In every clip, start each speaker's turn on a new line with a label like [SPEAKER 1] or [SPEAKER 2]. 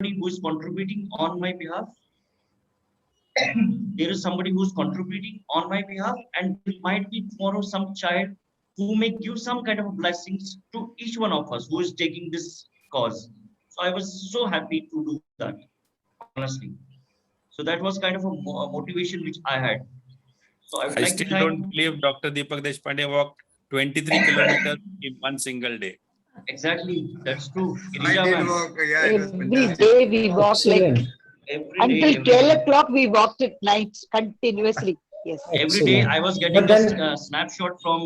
[SPEAKER 1] who is contributing on my behalf. There is somebody who's contributing on my behalf, and there might be tomorrow some child who may give some kind of blessings to each one of us who is taking this cause. So I was so happy to do that, honestly. So that was kind of a motivation which I had. So I would
[SPEAKER 2] I
[SPEAKER 1] like to
[SPEAKER 2] still
[SPEAKER 1] thank.
[SPEAKER 2] don't believe Dr. Deepak Deshpande walked 23 kilometers in one single day.
[SPEAKER 1] Exactly, that's true.
[SPEAKER 3] I
[SPEAKER 1] Girija
[SPEAKER 3] did
[SPEAKER 1] ma'am,
[SPEAKER 3] walk. Yeah, it was
[SPEAKER 4] Every
[SPEAKER 3] fantastic.
[SPEAKER 4] day we walked like
[SPEAKER 5] Excellent.
[SPEAKER 1] every day,
[SPEAKER 4] until
[SPEAKER 1] every
[SPEAKER 4] 12
[SPEAKER 1] day.
[SPEAKER 4] o'clock we walked at night continuously. Yes.
[SPEAKER 1] Every day
[SPEAKER 5] Excellent.
[SPEAKER 1] I was
[SPEAKER 5] But
[SPEAKER 1] getting
[SPEAKER 5] then,
[SPEAKER 1] a snapshot from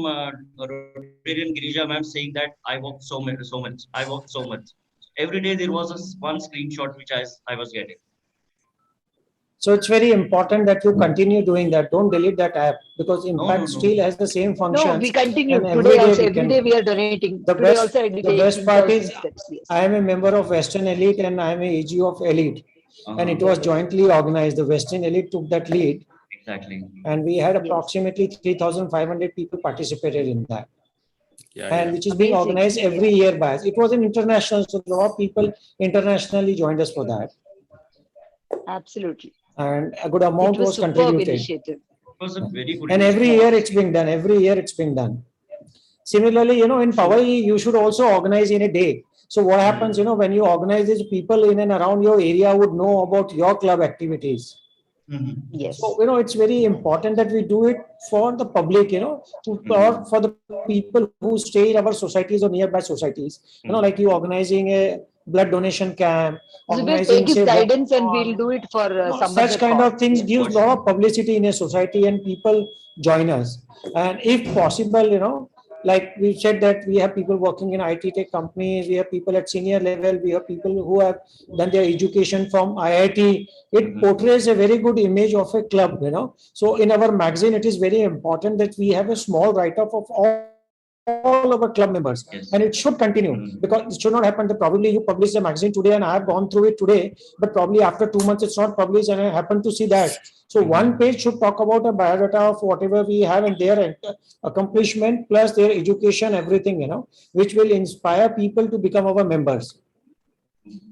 [SPEAKER 1] Rotarian Girija ma'am saying that I walked so much. I walked so much. Every day there was one screenshot which I was getting.
[SPEAKER 5] so it's very important that you continue doing that. Don't delete that app because
[SPEAKER 1] No, no,
[SPEAKER 5] Impact
[SPEAKER 1] no.
[SPEAKER 5] still has the same
[SPEAKER 4] No, we
[SPEAKER 5] functions.
[SPEAKER 4] continue
[SPEAKER 5] And
[SPEAKER 4] today
[SPEAKER 5] every day
[SPEAKER 4] also.
[SPEAKER 5] we
[SPEAKER 4] Every day
[SPEAKER 5] can.
[SPEAKER 4] we are donating.
[SPEAKER 5] The
[SPEAKER 4] Today
[SPEAKER 5] best,
[SPEAKER 4] also I did
[SPEAKER 5] the best part
[SPEAKER 4] 18,000
[SPEAKER 5] is
[SPEAKER 4] steps. Yes.
[SPEAKER 5] I am a member of Western Elite and I am a AG of Elite. And it
[SPEAKER 1] Uh-huh.
[SPEAKER 5] was jointly organized. The Western Elite took that lead
[SPEAKER 1] Exactly.
[SPEAKER 5] and we had
[SPEAKER 4] Yes.
[SPEAKER 5] approximately 3,500 people participated in that.
[SPEAKER 2] Yeah,
[SPEAKER 5] And
[SPEAKER 2] yeah.
[SPEAKER 5] which is being
[SPEAKER 4] Amazing.
[SPEAKER 5] organized every
[SPEAKER 4] Yeah.
[SPEAKER 5] year by us. It was an international, so a lot of people internationally joined us for that.
[SPEAKER 4] Absolutely.
[SPEAKER 5] And a good
[SPEAKER 4] It
[SPEAKER 5] amount
[SPEAKER 4] was
[SPEAKER 5] was
[SPEAKER 4] superb
[SPEAKER 5] contributed.
[SPEAKER 4] initiative.
[SPEAKER 1] It was a very good
[SPEAKER 5] And every
[SPEAKER 1] initiative,
[SPEAKER 5] year it's
[SPEAKER 1] honestly.
[SPEAKER 5] being done. Every year it's being done. Similarly, in
[SPEAKER 4] True.
[SPEAKER 5] Powai, you should also organize in a day. So what happens,
[SPEAKER 1] Mhm.
[SPEAKER 5] when you organize this, people in and around your area would know about your club activities.
[SPEAKER 1] Mhm.
[SPEAKER 4] Yes.
[SPEAKER 5] So, it's very important that we do it for the public, or
[SPEAKER 1] Mhm.
[SPEAKER 5] for the people who stay in our societies or nearby societies, like
[SPEAKER 1] Mhm.
[SPEAKER 5] you organizing a blood donation camp,
[SPEAKER 4] Zubair,
[SPEAKER 5] organizing,
[SPEAKER 4] take his
[SPEAKER 5] say,
[SPEAKER 4] guidance and we'll
[SPEAKER 5] walkathon,
[SPEAKER 4] do it for some
[SPEAKER 5] such
[SPEAKER 4] other
[SPEAKER 5] kind
[SPEAKER 4] cause.
[SPEAKER 5] of things
[SPEAKER 4] Yes.
[SPEAKER 5] gives
[SPEAKER 1] For
[SPEAKER 5] a lot
[SPEAKER 1] sure.
[SPEAKER 5] of publicity in a society and people join us. And if possible, like we said that we have people working in IT tech companies, we have people at senior level, we have people who have done their education from IIT. It
[SPEAKER 1] Mhm.
[SPEAKER 5] portrays a very good image of a club, So in our magazine, it is very important that we have a small write-up of all our club members, and it should continue
[SPEAKER 1] Yes.
[SPEAKER 5] because it should not happen that probably you publish the magazine today and I have gone through it today, but probably after 2 months it's not published and I happen to see that. So one page
[SPEAKER 1] Mhm.
[SPEAKER 5] should talk about a biodata of whatever we have and their accomplishment plus their education, everything, which will inspire people to become our members.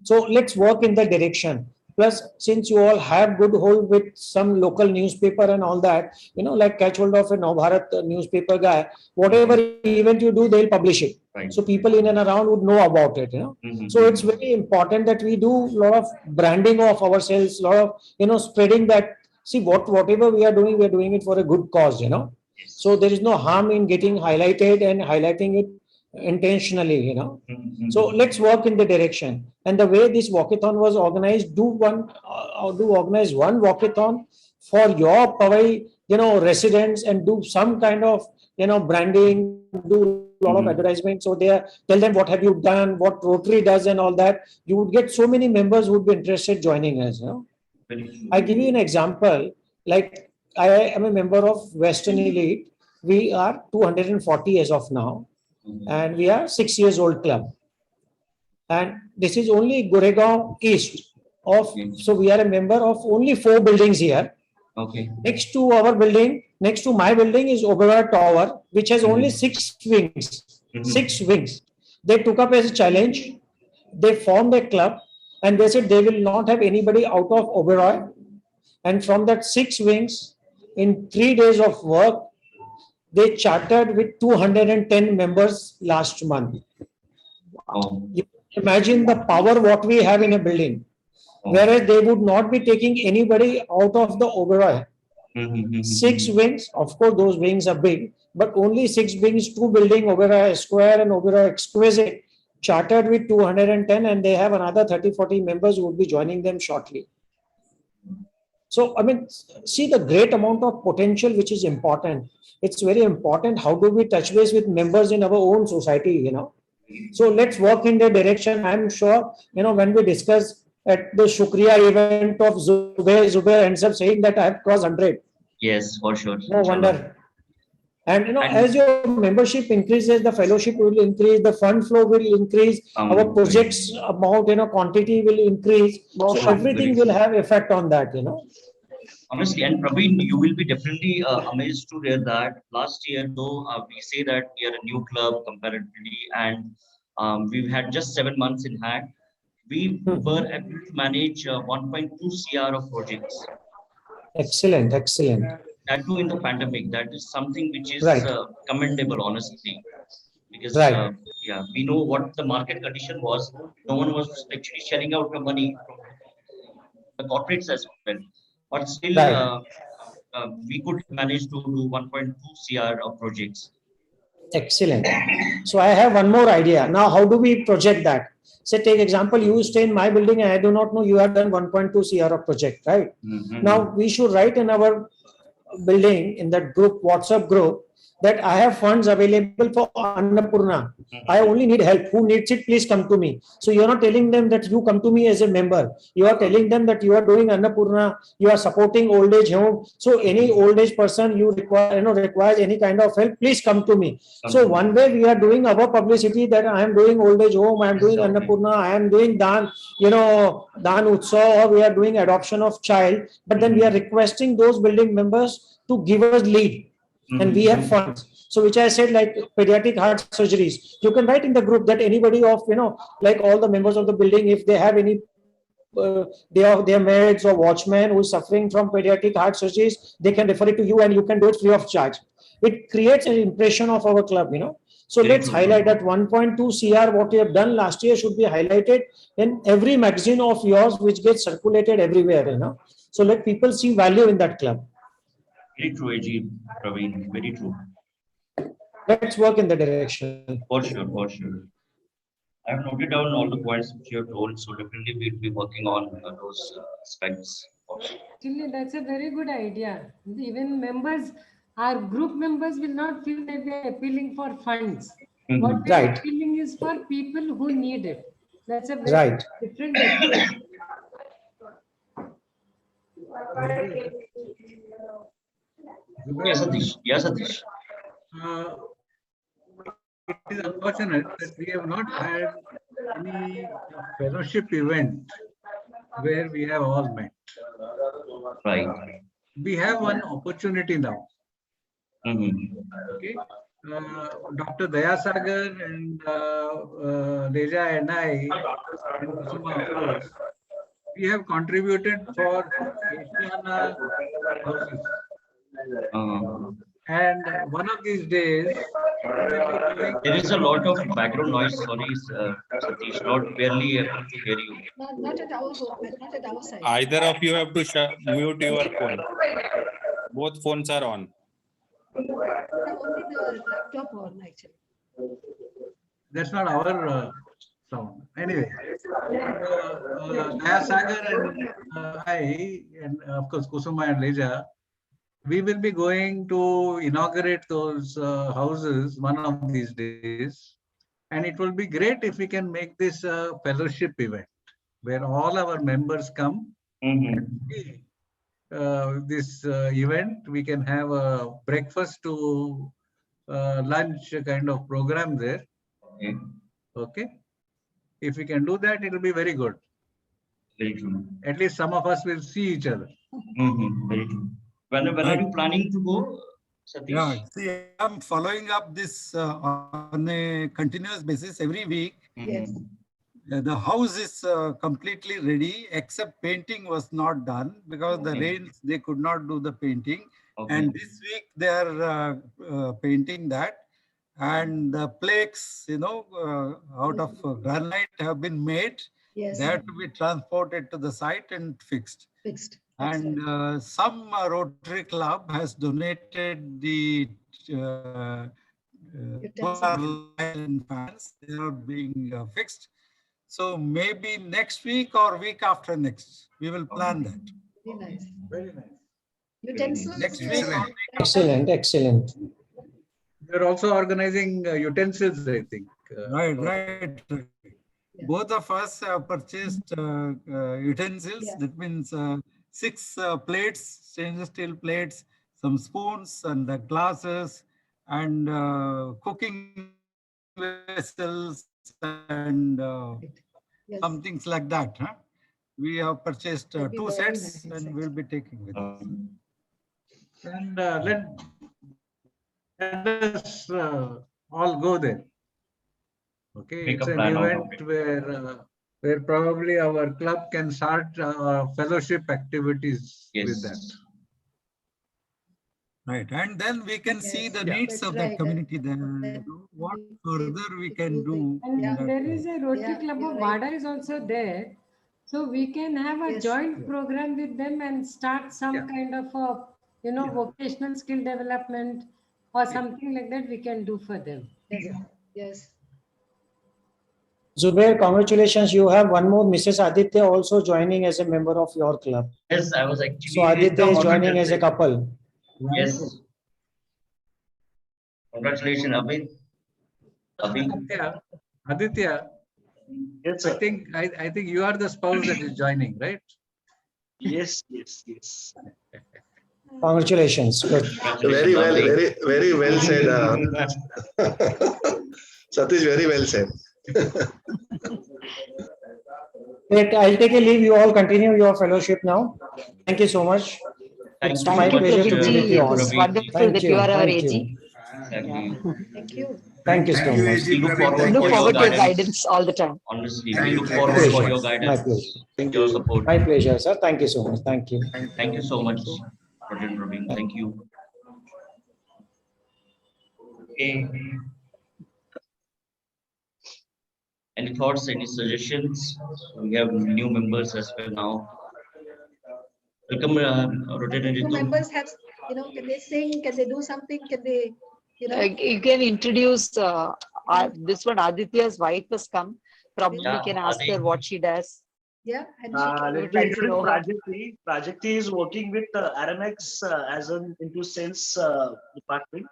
[SPEAKER 5] So let's work in that direction. Plus, since you all have good hold with some local newspaper and all that, like catch hold of a Navbharat newspaper guy, whatever
[SPEAKER 1] Mhm.
[SPEAKER 5] event you do, they'll publish it. So
[SPEAKER 1] Right.
[SPEAKER 5] people in and around would know about it. So it's
[SPEAKER 1] Mhm.
[SPEAKER 5] very important that we do a lot of branding of ourselves, lot of, spreading that. See, whatever we are doing it for a good cause.
[SPEAKER 1] Yes.
[SPEAKER 5] So there is no harm in getting highlighted and highlighting it intentionally. So
[SPEAKER 1] Mhm.
[SPEAKER 5] let's work in the direction. And the way this walkathon was organized, do organize one walkathon for your Powai, residents, and do some kind of, branding, do a lot of advertisement. So
[SPEAKER 1] Mhm.
[SPEAKER 5] they tell them what have you done, what Rotary does, and all that. You would get so many members who would be interested joining us.
[SPEAKER 1] Very
[SPEAKER 5] I
[SPEAKER 1] true.
[SPEAKER 5] give you an example. Like I am a member of Western Elite. We are 240 as of now,
[SPEAKER 1] Mhm.
[SPEAKER 5] and we are 6 years old club. And this is only Goregaon East of,
[SPEAKER 1] Yes.
[SPEAKER 5] so we are a member of only 4 buildings here.
[SPEAKER 1] Okay.
[SPEAKER 5] Next to my building is Oberoi Tower, which has only
[SPEAKER 1] Mhm.
[SPEAKER 5] 6 wings. Six
[SPEAKER 1] Mhm.
[SPEAKER 5] wings. They took up as a challenge. They formed a club and they said they will not have anybody out of Oberoi. And from that 6 wings, in 3 days of work, they chartered with 210 members last month.
[SPEAKER 1] Oh.
[SPEAKER 5] You imagine the power what we have in a building.
[SPEAKER 1] Oh.
[SPEAKER 5] Whereas they would not be taking anybody out of the Oberoi. Six
[SPEAKER 1] Mhm.
[SPEAKER 5] wings, of course, those wings are big, but only 6 wings, two building, Oberoi Square and Oberoi Exquisite, chartered with 210, and they have another 30-40 members who would be joining them shortly. So, I mean, see the great amount of potential which is important. It's very important. How do we touch base with members in our own society? So let's work in the direction. I'm sure, when we discuss at the Shukriya event of Zubair ends up saying that I have crossed 100.
[SPEAKER 1] Yes, for sure.
[SPEAKER 5] No
[SPEAKER 1] Inshallah.
[SPEAKER 5] wonder. And as
[SPEAKER 1] And
[SPEAKER 5] your membership increases, the fellowship will increase, the fund flow will increase, our
[SPEAKER 1] right.
[SPEAKER 5] projects amount, quantity will increase.
[SPEAKER 4] More
[SPEAKER 5] So
[SPEAKER 1] Very,
[SPEAKER 4] fun.
[SPEAKER 1] very
[SPEAKER 5] everything will
[SPEAKER 1] true.
[SPEAKER 5] have effect on that.
[SPEAKER 1] Honestly, and Praveen, you will be definitely amazed to hear that last year, though we say that we are a new club comparatively, and we've had just 7 months in hand, we were able to manage 1.2 CR of projects.
[SPEAKER 5] Excellent, excellent.
[SPEAKER 1] That too in the pandemic. That is something which is
[SPEAKER 5] Right.
[SPEAKER 1] commendable, honestly, because
[SPEAKER 5] Right.
[SPEAKER 1] yeah, we know what the market condition was. No one was actually shelling out the money from the corporates as well, but still
[SPEAKER 5] Right.
[SPEAKER 1] we could manage to do 1.2 CR of projects.
[SPEAKER 5] Excellent. So I have one more idea. Now, how do we project that? Say, take example, you stay in my building and I do not know you have done 1.2 CR of project, right? Now, we should write in our building in that group, WhatsApp group, that I have funds available for Annapurna. I only need help. Who needs it? Please come to me. So you're not telling them that you come to me as a member. You are telling them that you are doing Annapurna. You are supporting old age home. So any old age person you require, requires any kind of help, please come to me. So one way we are doing our publicity that I am doing old age home, I am doing Annapurna, I am doing Dan, Dan Utsav, or we are doing adoption of child. But then we are requesting those building members to give us lead, and we have funds. So which I said, like pediatric heart surgeries, you can write in the group that anybody of, like all the members of the building, if they have any their maids or watchmen who is suffering from pediatric heart surgeries, they can refer it to you and you can do it free of charge. It creates an impression of our club. So
[SPEAKER 1] Very
[SPEAKER 5] let's
[SPEAKER 1] true.
[SPEAKER 5] highlight that 1.2 CR what you have done last year should be highlighted in every magazine of yours which gets circulated everywhere. So let people see value in that club.
[SPEAKER 1] Very true, AG Praveen. Very true.
[SPEAKER 5] Let's work in the direction.
[SPEAKER 1] For sure, for sure. I have noted down all the points which you have told, so definitely we'll be working on those aspects. Also.
[SPEAKER 3] Actually, that's a very good idea. Even members, our group members will not feel that we are appealing for funds. What we are
[SPEAKER 5] Right.
[SPEAKER 3] appealing is for people who need it. That's a very
[SPEAKER 5] Right.
[SPEAKER 3] different approach.
[SPEAKER 1] Yes, Satish. Yes, Satish.
[SPEAKER 6] Uh, it is unfortunate that we have not had any fellowship event where we have all met.
[SPEAKER 1] Right.
[SPEAKER 6] We have one opportunity now.
[SPEAKER 1] Mm-hmm.
[SPEAKER 6] Okay. Dr. Dayasagar and Leja and I, and Kusuma, of course, we have contributed for Asiana houses. And one of these days, we will be doing.
[SPEAKER 1] There is a lot of background noise. Sorry, Satish, not barely able to hear you.
[SPEAKER 7] Not at our home, not at our side.
[SPEAKER 2] Either of you have to mute your phone. Both phones are on.
[SPEAKER 7] Only the laptop on actually.
[SPEAKER 6] That's not our sound. Anyway, Dayasagar and I, and of course Kusuma and Leja, we will be going to inaugurate those houses one of these days. And it will be great if we can make this a fellowship event where all our members come. This event, we can have a breakfast to lunch kind of program there. Okay. If we can do that, it will be very good.
[SPEAKER 1] Very true.
[SPEAKER 6] At least some of us will see each other.
[SPEAKER 1] Very true. When are you planning to go, Satish?
[SPEAKER 8] Yeah, see, I'm following up this on a continuous basis every week.
[SPEAKER 7] Yes.
[SPEAKER 8] The house is completely ready, except painting was not done because the rains, they could not do the painting. And this week they are painting that. And the plaques, out of granite have been made.
[SPEAKER 7] Yes.
[SPEAKER 8] They have to be transported to the site and fixed.
[SPEAKER 7] Fixed.
[SPEAKER 8] And some Rotary Club has donated the fans. They are being fixed. So maybe next week or week after next, we will plan that.
[SPEAKER 7] Very nice.
[SPEAKER 6] Very nice.
[SPEAKER 7] Utensils.
[SPEAKER 8] Next week.
[SPEAKER 5] Excellent, excellent.
[SPEAKER 6] We're also organizing utensils, I think.
[SPEAKER 8] Right. Both of us have purchased utensils.
[SPEAKER 7] Yeah.
[SPEAKER 8] That means 6 plates, stainless steel plates, some spoons and the glasses and cooking vessels and
[SPEAKER 7] Yes.
[SPEAKER 8] some things like that. We have purchased
[SPEAKER 7] That'd be
[SPEAKER 8] 2
[SPEAKER 7] very
[SPEAKER 8] sets
[SPEAKER 7] nice,
[SPEAKER 8] and we'll be taking with us.
[SPEAKER 6] And let us all go there. Okay,
[SPEAKER 1] Make a
[SPEAKER 6] it's an
[SPEAKER 1] plan out of
[SPEAKER 6] event
[SPEAKER 1] it.
[SPEAKER 6] where where probably our club can start fellowship activities with that.
[SPEAKER 1] Yes.
[SPEAKER 8] Right, and then we can see
[SPEAKER 7] Yes,
[SPEAKER 8] the
[SPEAKER 6] yeah,
[SPEAKER 8] needs
[SPEAKER 7] that's
[SPEAKER 8] of that
[SPEAKER 7] right.
[SPEAKER 8] community then,
[SPEAKER 7] That
[SPEAKER 8] what
[SPEAKER 7] we-
[SPEAKER 8] further we can
[SPEAKER 7] you
[SPEAKER 8] do.
[SPEAKER 7] think,
[SPEAKER 3] And
[SPEAKER 7] yeah.
[SPEAKER 8] in
[SPEAKER 3] there
[SPEAKER 8] that
[SPEAKER 3] is
[SPEAKER 8] way.
[SPEAKER 3] a Rotary
[SPEAKER 7] Yeah,
[SPEAKER 3] Club
[SPEAKER 7] you're
[SPEAKER 3] of
[SPEAKER 7] right.
[SPEAKER 3] Vada is also there. So we can have a
[SPEAKER 7] Yes.
[SPEAKER 3] joint program with them and start some
[SPEAKER 6] Yeah.
[SPEAKER 3] kind of a, vocational skill development or something like that we can do for them.
[SPEAKER 7] Yes, yes.
[SPEAKER 5] Zubair, congratulations. You have one more Mrs. Aditya also joining as a member of your club.
[SPEAKER 1] Yes, I was actually.
[SPEAKER 5] So Aditya is joining as a couple.
[SPEAKER 1] Yes. Congratulations, Abhi. Abhi.
[SPEAKER 6] Aditya,
[SPEAKER 9] Yes,
[SPEAKER 6] I
[SPEAKER 9] sir.
[SPEAKER 6] think I think you are the spouse that is joining, right?
[SPEAKER 9] Yes, yes, yes.
[SPEAKER 5] Congratulations. Good.
[SPEAKER 10] Very well,
[SPEAKER 1] Abhi.
[SPEAKER 10] very well said. Satish, very well said.
[SPEAKER 5] Great. I'll take a leave. You all continue your fellowship now. Thank you so much.
[SPEAKER 1] Thank
[SPEAKER 5] It's
[SPEAKER 1] you
[SPEAKER 5] my
[SPEAKER 1] so much,
[SPEAKER 5] pleasure to be with you
[SPEAKER 4] It
[SPEAKER 5] all.
[SPEAKER 4] is
[SPEAKER 1] Praveen.
[SPEAKER 4] wonderful
[SPEAKER 5] Thank
[SPEAKER 4] that you are our
[SPEAKER 5] Thank
[SPEAKER 4] AG.
[SPEAKER 5] you.
[SPEAKER 1] Exactly.
[SPEAKER 7] Thank you.
[SPEAKER 5] Thank you so
[SPEAKER 8] Thank you,
[SPEAKER 5] much.
[SPEAKER 8] AG
[SPEAKER 1] We look
[SPEAKER 8] Praveen.
[SPEAKER 1] forward
[SPEAKER 8] Thank
[SPEAKER 4] Look
[SPEAKER 1] for
[SPEAKER 8] you.
[SPEAKER 1] your
[SPEAKER 4] forward to your
[SPEAKER 1] guidance.
[SPEAKER 4] guidance all the time.
[SPEAKER 1] Honestly,
[SPEAKER 8] Thank
[SPEAKER 1] we
[SPEAKER 8] you.
[SPEAKER 1] look
[SPEAKER 8] Thank
[SPEAKER 1] forward
[SPEAKER 8] you.
[SPEAKER 1] for your
[SPEAKER 5] My
[SPEAKER 1] guidance,
[SPEAKER 5] pleasure.
[SPEAKER 1] your support.
[SPEAKER 5] My pleasure, sir. Thank you so much. Thank you.
[SPEAKER 1] Thank you so much, Praveen. Thank you. Okay. Any thoughts, any suggestions? We have new members as well now. Welcome, Rotary
[SPEAKER 7] New
[SPEAKER 1] Ritu.
[SPEAKER 7] members have, can they sing? Can they do something? Can they,
[SPEAKER 4] You can introduce this one. Aditya's wife has come. Probably
[SPEAKER 1] Yeah,
[SPEAKER 4] can ask
[SPEAKER 1] Adi.
[SPEAKER 4] her what she does.
[SPEAKER 7] yeah, and she can.
[SPEAKER 4] would
[SPEAKER 9] Let me
[SPEAKER 4] like to
[SPEAKER 9] introduce
[SPEAKER 4] know her.
[SPEAKER 9] Prajakti. Prajakti is working with Aramex as an into sales department.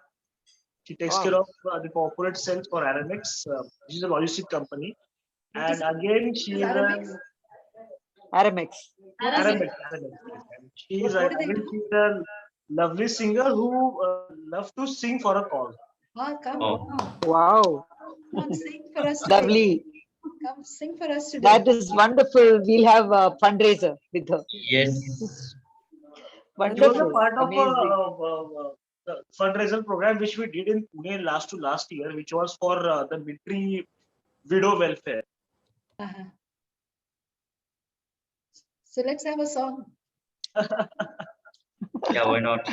[SPEAKER 9] She takes
[SPEAKER 4] Wow.
[SPEAKER 9] care of the corporate sales for Aramex. She's a logistic company.
[SPEAKER 7] What is
[SPEAKER 9] And again, she
[SPEAKER 7] is
[SPEAKER 9] is
[SPEAKER 7] Aramex?
[SPEAKER 9] an
[SPEAKER 4] Aramex.
[SPEAKER 9] Aramex. Yes. And she is
[SPEAKER 7] What do they
[SPEAKER 9] again,
[SPEAKER 7] do?
[SPEAKER 9] she's a lovely singer who loves to sing for a call.
[SPEAKER 7] Come,
[SPEAKER 1] Oh,
[SPEAKER 4] Wow.
[SPEAKER 7] come sing for us today.
[SPEAKER 4] Lovely.
[SPEAKER 7] Come sing for us today.
[SPEAKER 4] That is wonderful. We'll have a fundraiser with her.
[SPEAKER 1] yes.
[SPEAKER 9] She was a
[SPEAKER 4] Wonderful.
[SPEAKER 9] part of
[SPEAKER 4] Amazing.
[SPEAKER 9] the fundraiser program which we did in Pune last year, which was for the military widow welfare.
[SPEAKER 7] Uh-huh. So let's have a song.
[SPEAKER 1] Yeah, why not?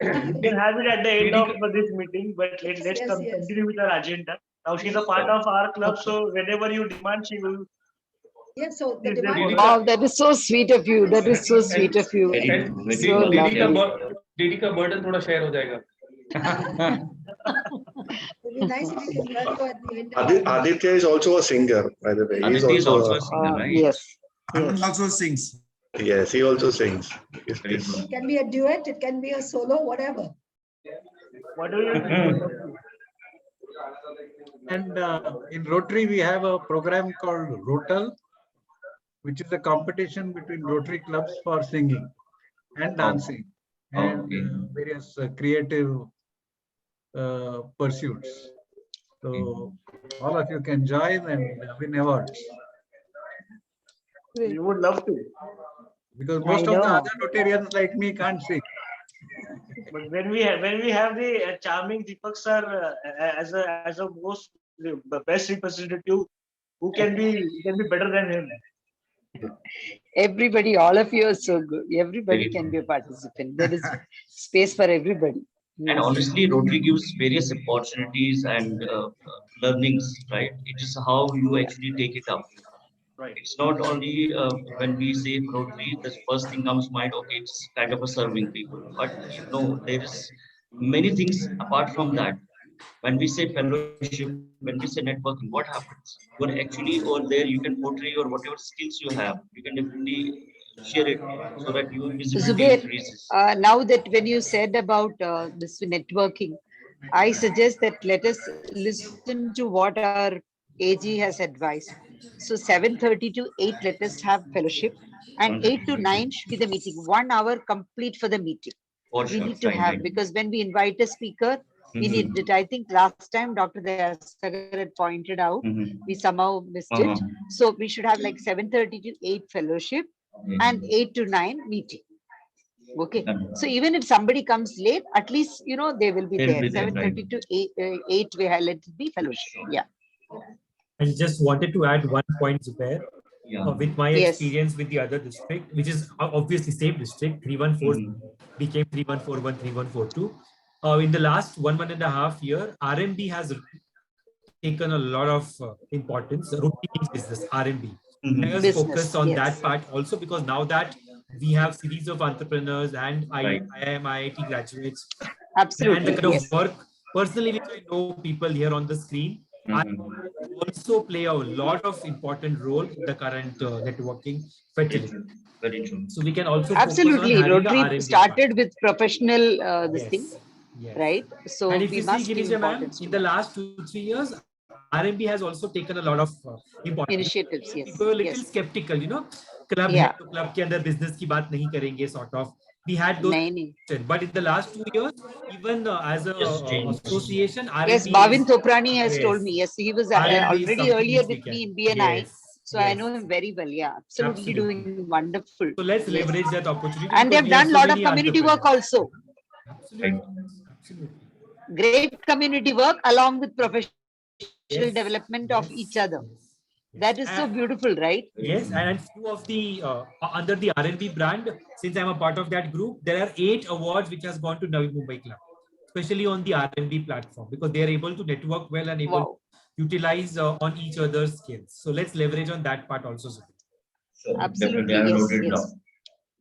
[SPEAKER 9] We can have it at the end of this meeting, but let's
[SPEAKER 7] Yes, yes.
[SPEAKER 9] continue with our agenda. Now she's a part of our club, so whenever you demand, she will.
[SPEAKER 7] Yeah, so the
[SPEAKER 9] Is there
[SPEAKER 7] demand.
[SPEAKER 9] any-
[SPEAKER 4] Wow, that is so sweet of you. That is so sweet of you.
[SPEAKER 1] Very
[SPEAKER 11] And
[SPEAKER 1] true, very
[SPEAKER 4] So
[SPEAKER 1] true.
[SPEAKER 4] lovely.
[SPEAKER 11] DD का burden थोड़ा share हो जाएगा.
[SPEAKER 7] It'd be nice if we can hear you at the end. of
[SPEAKER 10] Aditya is also a singer, by the way. He's
[SPEAKER 1] Aditya is also
[SPEAKER 10] also
[SPEAKER 1] a singer, right?
[SPEAKER 4] Yes.
[SPEAKER 8] And also sings.
[SPEAKER 10] yes, he also sings. Yes,
[SPEAKER 1] Very
[SPEAKER 10] yes.
[SPEAKER 1] true.
[SPEAKER 7] It can be a duet, it can be a solo, whatever.
[SPEAKER 9] What do you think?
[SPEAKER 6] And in Rotary, we have a program called Rotal, which is a competition between Rotary clubs for singing and dancing and
[SPEAKER 1] Okay.
[SPEAKER 6] various creative pursuits. So all of you can join and win awards,
[SPEAKER 9] You would love to.
[SPEAKER 6] because most of the
[SPEAKER 4] know.
[SPEAKER 6] other Rotarians like me can't sing.
[SPEAKER 9] But when we have the charming Deepak sir as a most the best representative, who can be better than him?
[SPEAKER 4] Everybody, all of you are so good. Everybody
[SPEAKER 1] Very
[SPEAKER 4] can be a participant. There is space for everybody.
[SPEAKER 1] And honestly, Rotary gives various opportunities and learnings, right? It is how you actually take it up.
[SPEAKER 9] Right.
[SPEAKER 1] It's not only when we say Rotary, the first thing comes to mind, okay, it's kind of a serving people. But no, there is many things apart from that. When we say fellowship, when we say networking, what happens? You're actually over there, you can portray your whatever skills you have. You can definitely share it so that your visibility
[SPEAKER 4] Zubair,
[SPEAKER 1] increases.
[SPEAKER 4] now that when you said about this networking, I suggest that let us listen to what our AG has advised. So 7:30 to 8, let us have fellowship, and 8 to 9 should be the meeting. 1 hour complete for the meeting.
[SPEAKER 1] For
[SPEAKER 4] We
[SPEAKER 1] sure.
[SPEAKER 4] need to
[SPEAKER 1] Right,
[SPEAKER 4] have,
[SPEAKER 1] right.
[SPEAKER 4] because when we invite a speaker, we
[SPEAKER 1] Mhm.
[SPEAKER 4] need it. I think last time Dr. Dayasagar had pointed out,
[SPEAKER 1] Mhm.
[SPEAKER 4] we somehow missed it. So we should have like 7:30 to 8 fellowship and 8 to 9 meeting. Okay. So even if somebody comes late, at least, they will be
[SPEAKER 1] They'll
[SPEAKER 4] there.
[SPEAKER 1] be there, right.
[SPEAKER 4] 7:30 to 8, we have let it be fellowship. Yeah.
[SPEAKER 12] And just wanted to add one point, Zubair.
[SPEAKER 1] Yeah.
[SPEAKER 12] With my
[SPEAKER 4] Yes.
[SPEAKER 12] experience with the other district, which is obviously same district, 314 became 3141, 3142. In the last 1.5 year, RMB has taken a lot of importance. Routine business, RMB. Let us
[SPEAKER 4] Business,
[SPEAKER 12] focus on
[SPEAKER 4] yes.
[SPEAKER 12] that part also, because now that we have series of entrepreneurs and
[SPEAKER 1] Right.
[SPEAKER 12] IIM, IIT graduates, and
[SPEAKER 4] Absolutely,
[SPEAKER 12] the kind of
[SPEAKER 4] yes.
[SPEAKER 12] work personally, which I know people here on the screen, I also play a lot of important role in the current networking
[SPEAKER 1] Very
[SPEAKER 12] fertility.
[SPEAKER 1] true. Very true.
[SPEAKER 12] So we can also focus on
[SPEAKER 4] Absolutely.
[SPEAKER 12] having a
[SPEAKER 4] Rotary
[SPEAKER 12] R&D
[SPEAKER 4] started
[SPEAKER 12] part.
[SPEAKER 4] with professional this
[SPEAKER 12] Yes.
[SPEAKER 4] thing,
[SPEAKER 12] Yes.
[SPEAKER 4] right? So
[SPEAKER 12] And if
[SPEAKER 4] we
[SPEAKER 12] you see,
[SPEAKER 4] must give
[SPEAKER 12] Girija ma'am,
[SPEAKER 4] importance
[SPEAKER 12] in
[SPEAKER 4] to
[SPEAKER 12] the
[SPEAKER 4] that.
[SPEAKER 12] last 2-3 years, RMB has also taken a lot of importance.
[SPEAKER 4] Initiatives, yes.
[SPEAKER 12] People were a little
[SPEAKER 4] Yes.
[SPEAKER 12] skeptical, you know, club
[SPEAKER 4] Yeah.
[SPEAKER 12] है तो club के अंदर business की बात नहीं करेंगे, sort of. We had those,
[SPEAKER 4] Nahi.
[SPEAKER 12] but in the last 2 years, even as a
[SPEAKER 1] Just changed.
[SPEAKER 12] association, RMB
[SPEAKER 4] Yes, Bhavin
[SPEAKER 12] is,
[SPEAKER 4] Tophrani has
[SPEAKER 12] yes,
[SPEAKER 4] told me. Yes, he was
[SPEAKER 12] RMB is
[SPEAKER 4] already
[SPEAKER 12] something
[SPEAKER 4] earlier
[SPEAKER 12] which we
[SPEAKER 4] with
[SPEAKER 12] can.
[SPEAKER 4] me in BNI.
[SPEAKER 12] Yes,
[SPEAKER 4] So I
[SPEAKER 12] yes.
[SPEAKER 4] know him very well. Yeah, absolutely
[SPEAKER 12] Absolutely.
[SPEAKER 4] doing wonderful.
[SPEAKER 12] So let's
[SPEAKER 4] Yes.
[SPEAKER 12] leverage that opportunity.
[SPEAKER 4] And
[SPEAKER 12] because
[SPEAKER 4] they've
[SPEAKER 12] we have
[SPEAKER 4] done a
[SPEAKER 12] so
[SPEAKER 4] lot of
[SPEAKER 12] many
[SPEAKER 4] community work
[SPEAKER 12] entrepreneurs.
[SPEAKER 4] also.
[SPEAKER 12] Absolutely. Absolutely.
[SPEAKER 4] Great community work along with professional
[SPEAKER 12] Yes.
[SPEAKER 4] development of
[SPEAKER 12] Yes.
[SPEAKER 4] each other.
[SPEAKER 12] Yes.
[SPEAKER 4] That is so beautiful, right?
[SPEAKER 12] Yes, and few of the under the RNB brand, since I'm a part of that group, there are 8 awards which has gone to Navi Mumbai Club, especially on the RNB platform, because they are able to network well and able
[SPEAKER 4] Wow.
[SPEAKER 12] to utilize on each other's skills. So let's leverage on that part also. Zubair.
[SPEAKER 1] So
[SPEAKER 4] Absolutely,
[SPEAKER 1] definitely, I
[SPEAKER 4] yes,
[SPEAKER 1] noted it
[SPEAKER 4] yes.
[SPEAKER 1] down.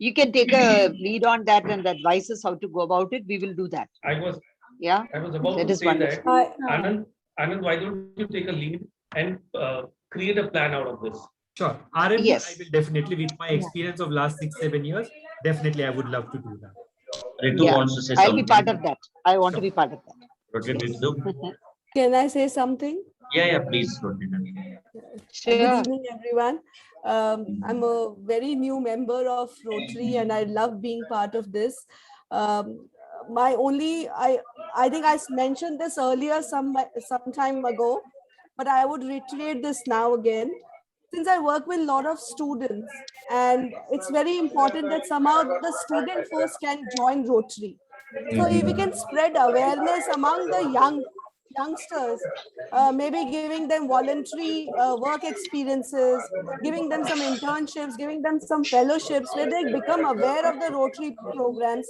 [SPEAKER 4] You can take a lead on that and advise us how to go about it. We will do that.
[SPEAKER 11] I was
[SPEAKER 4] Yeah,
[SPEAKER 11] about
[SPEAKER 4] that
[SPEAKER 11] to
[SPEAKER 4] is
[SPEAKER 11] say that,
[SPEAKER 4] wonderful.
[SPEAKER 11] Anand, why don't you take a lead and create a plan out of this?
[SPEAKER 12] Sure, RMB,
[SPEAKER 4] Yes.
[SPEAKER 12] I will definitely, with my experience of last 6-7 years, definitely I would love to do that.
[SPEAKER 1] Ritu
[SPEAKER 4] Yeah,
[SPEAKER 1] wants to say
[SPEAKER 4] I'll be
[SPEAKER 1] something.
[SPEAKER 4] part of that. I want to be part of that.
[SPEAKER 1] Rotary
[SPEAKER 4] Yes.
[SPEAKER 1] Ritu.
[SPEAKER 13] Can I say something?
[SPEAKER 1] Yeah, please, Rotary.
[SPEAKER 13] Good
[SPEAKER 4] Sure.
[SPEAKER 13] evening, everyone. I'm a very new member of Rotary, and I love being part of this. My only, I think I mentioned this earlier some time ago, but I would reiterate this now again. Since I work with a lot of students, and it's very important that somehow the student first can join Rotary. So if we can spread awareness among the youngsters, maybe giving them voluntary work experiences, giving them some internships, giving them some fellowships where they become aware of the Rotary programs,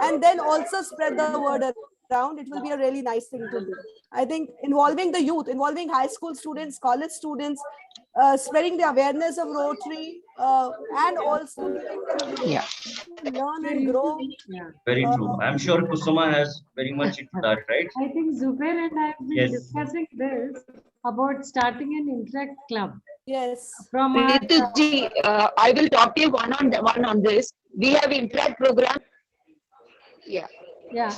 [SPEAKER 13] and then also spread the word around, it will be a really nice thing to do. I think involving the youth, involving high school students, college students, spreading the awareness of Rotary, and also giving them
[SPEAKER 4] Yeah.
[SPEAKER 13] to learn and grow.
[SPEAKER 3] Yeah.
[SPEAKER 1] Very true. I'm sure Kusuma has very much into that, right?
[SPEAKER 3] I think Zubair and I have been
[SPEAKER 1] Yes.
[SPEAKER 3] discussing this about starting an Interact club.
[SPEAKER 13] Yes.
[SPEAKER 3] From our,
[SPEAKER 4] Rituji, I will talk to you one on this. We have Interact program. Yeah.
[SPEAKER 3] yeah,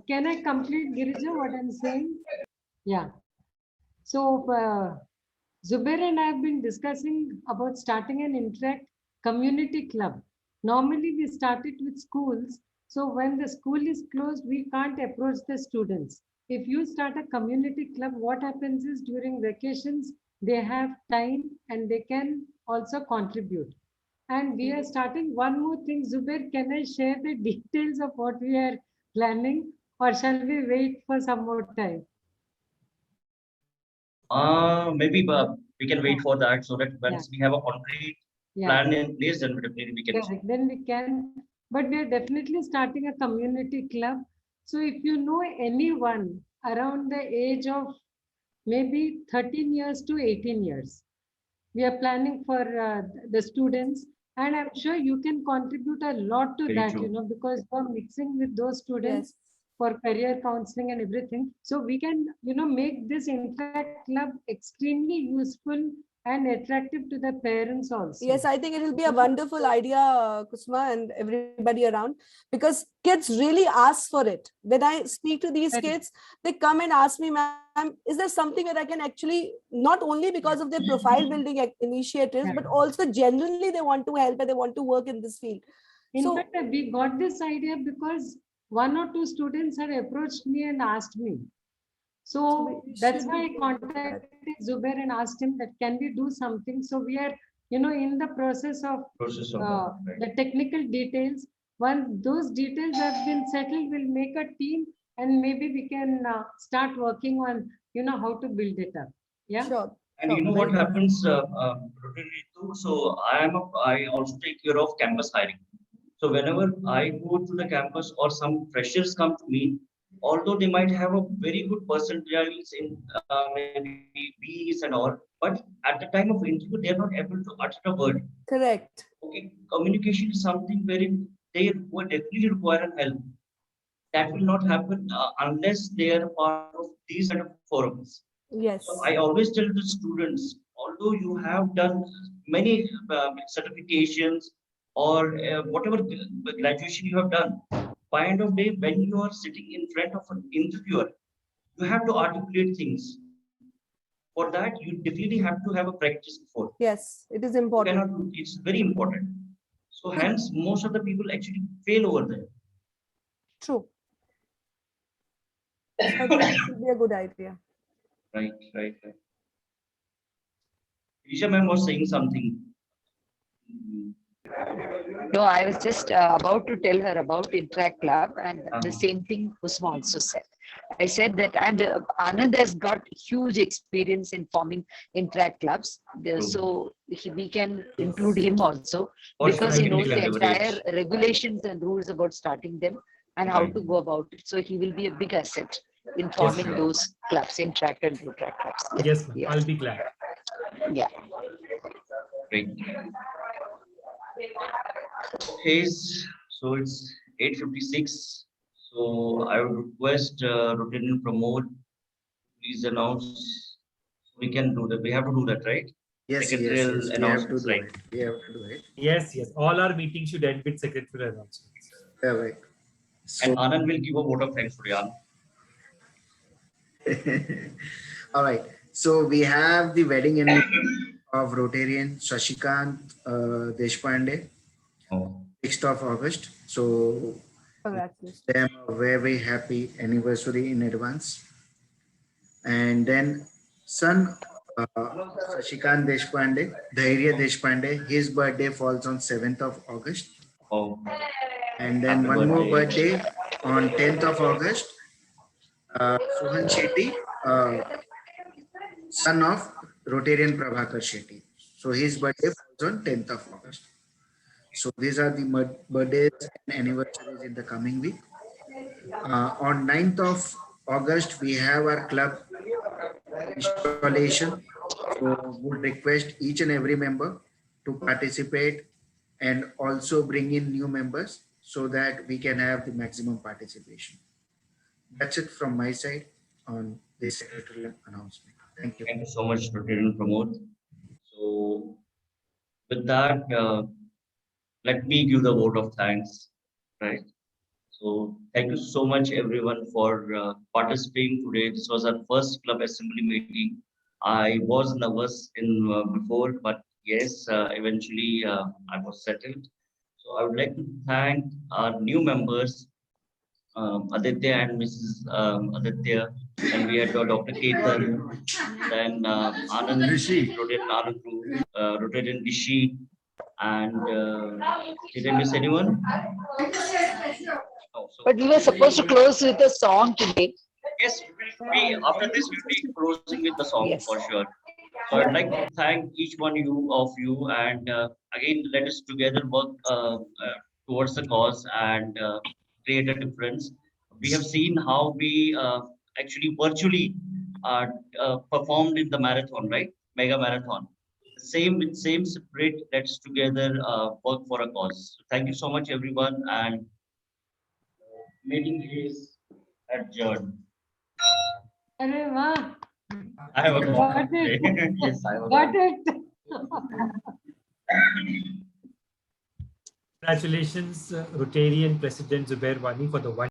[SPEAKER 3] can I complete, Girija, what I'm saying? Yeah. So Zubair and I have been discussing about starting an Interact community club. Normally we start it with schools. So when the school is closed, we can't approach the students. If you start a community club, what happens is during vacations, they have time and they can also contribute. And we are starting one more thing. Zubair, can I share the details of what we are planning, or shall we wait for some more time?
[SPEAKER 1] Maybe we can wait for that so that once we have a concrete plan in place, then definitely we can.
[SPEAKER 3] Correct. Then we can, but we are definitely starting a community club. So if you know anyone around the age of maybe 13 years to 18 years, we are planning for the students, and I'm sure you can contribute a lot to
[SPEAKER 1] Very
[SPEAKER 3] that,
[SPEAKER 1] true.
[SPEAKER 3] you know, because you're mixing with those students for career counseling and everything. So we can, you know, make this Interact club extremely useful and attractive to the parents also.
[SPEAKER 13] Yes, I think it will be a wonderful idea, Kusma and everybody around, because kids really ask for it. When I speak to these kids, they come and ask me, ma'am, is there something that I can actually, not only because of their profile building initiatives, but also genuinely they want to help and they want to work in this field.
[SPEAKER 3] In fact, we got this idea because 1 or 2 students have approached me and asked me. So that's why I contacted Zubair and asked him that can we do something. So we are, you know, in the process of the technical details. Once those details have been settled, we'll make a team and maybe we can start working on, you know, how to build it up. Yeah.
[SPEAKER 13] Sure.
[SPEAKER 1] And you know what happens, Rotary too? So I also take care of campus hiring. So whenever I go to the campus or some freshers come to me, although they might have a very good percentages in maybe B's and all, but at the time of interview, they are not able to utter a word.
[SPEAKER 13] Correct.
[SPEAKER 1] Okay, communication is something very they would definitely require help. That will not happen unless they are part of these kind of forums.
[SPEAKER 13] Yes.
[SPEAKER 1] So I always tell the students, although you have done many certifications or whatever graduation you have done, by end of day, when you are sitting in front of an interviewer, you have to articulate things. For that, you definitely have to have a practice before.
[SPEAKER 13] Yes, it is
[SPEAKER 1] You
[SPEAKER 13] important.
[SPEAKER 1] cannot, it's very important. So hence, most of the people actually fail over there.
[SPEAKER 13] True. So I think this would be a good idea.
[SPEAKER 1] Right. Isha ma'am was saying something.
[SPEAKER 4] No, I was just about to tell her about Interact Club, and the same thing Usma also said. I said that, and Anand has got huge experience in forming Interact clubs, so we can include him also, because he knows the entire regulations and rules about starting them and how to go about it. So he will be a big asset in forming those clubs, Interact and Retract clubs.
[SPEAKER 12] Yes, ma'am. I'll be glad.
[SPEAKER 4] Yeah.
[SPEAKER 1] Great. Okay, so it's 8:56. So I would request Rotarian Pramod, please announce. We can do that. We have to do that, right?
[SPEAKER 14] Yes,
[SPEAKER 1] Secretarial
[SPEAKER 14] yes, we have to
[SPEAKER 1] announcements,
[SPEAKER 14] do
[SPEAKER 1] right?
[SPEAKER 14] it. We have to do it.
[SPEAKER 12] Yes. All our meetings should end with secretarial announcements.
[SPEAKER 14] Correct.
[SPEAKER 1] And Anand will give a vote of thanks today. Anand.
[SPEAKER 14] All right. So we have the wedding anniversary of Rotarian Shashikant Deshpande, 6th of August. So
[SPEAKER 13] Congratulations.
[SPEAKER 14] them a very happy anniversary in advance. And then son Shashikant Deshpande, Dhairya Deshpande, his birthday falls on 7th of August.
[SPEAKER 1] Oh.
[SPEAKER 14] And then
[SPEAKER 1] Happy
[SPEAKER 14] one more
[SPEAKER 1] birthday.
[SPEAKER 14] birthday on 10th of August. Sohan Shetty, son of Rotarian Prabhakar Shetty. So his birthday falls on 10th of August. So these are the birthdays and anniversaries in the coming week. On 9th of August, we have our club installation. So would request each and every member to participate and also bring in new members so that we can have the maximum participation. That's it from my side on this secretarial announcement. Thank you.
[SPEAKER 1] Thank you so much, Rotarian Pramod. So with that, let me give the vote of thanks, right? So thank you so much everyone for participating today. This was our first club assembly meeting. I was nervous in before, but yes, eventually I was settled. So I would like to thank our new members, Aditya and Mrs. Aditya, and we had Dr. Ketan, then Anand Rishi, Rotarian Rishi, and did I miss anyone? No, so
[SPEAKER 4] But we were supposed to close with a song today.
[SPEAKER 1] yes, after this we'll be closing with the song for sure. So I'd like to thank each one of you, and again let us together work towards the cause and create a difference. We have seen how we actually virtually performed in the marathon, right? Mega marathon. Same with same spirit. Let's together work for a cause. So thank you so much, everyone, and meeting is adjourned.
[SPEAKER 3] Arey wah.
[SPEAKER 1] I have a
[SPEAKER 3] Got it.
[SPEAKER 1] yes, I have a
[SPEAKER 3] Got it.
[SPEAKER 12] Congratulations, Rotarian President Zubair Wani, for the one.